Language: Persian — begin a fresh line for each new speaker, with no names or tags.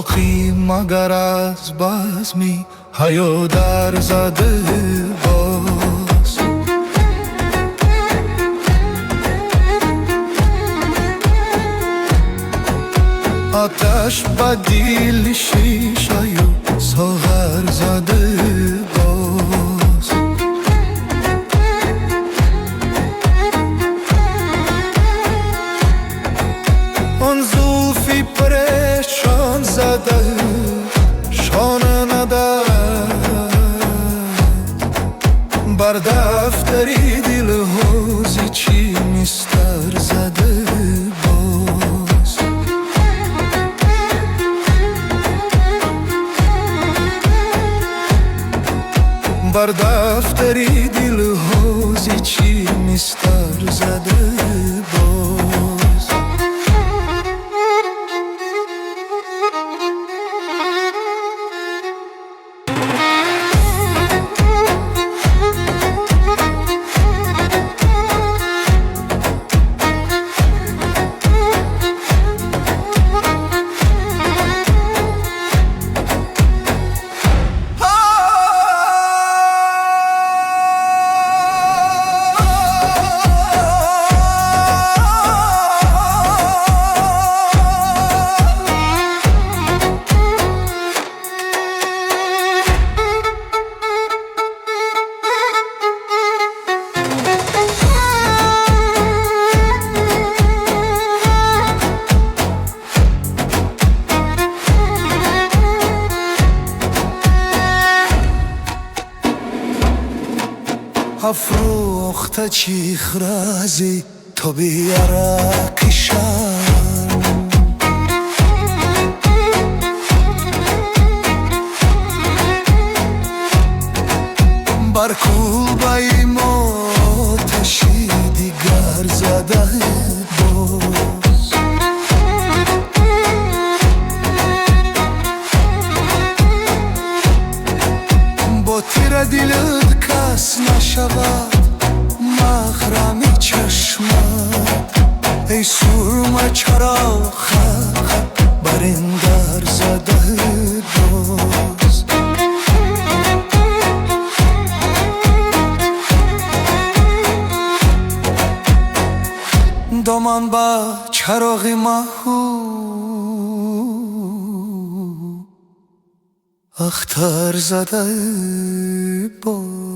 شوخی مگر از بزمی حیا در زده باز. آتش به دیل شیشه و ساغر زده باز. آن زلفی پریشان زده شانه ندارد، بر دفتری دل حوزی چی مستر زده باز. بر دفتری دل حوزی چی مستر زده باز. افروخته چیخ رازی تو بیاره کشم، بر کلبه موتشی دیگر زده باز. با تیر دلت کس نشود محرم چشمت، ای سرمه چرا خط بر این در زده باز. دامن با چراغ ماهو اختر زده باز.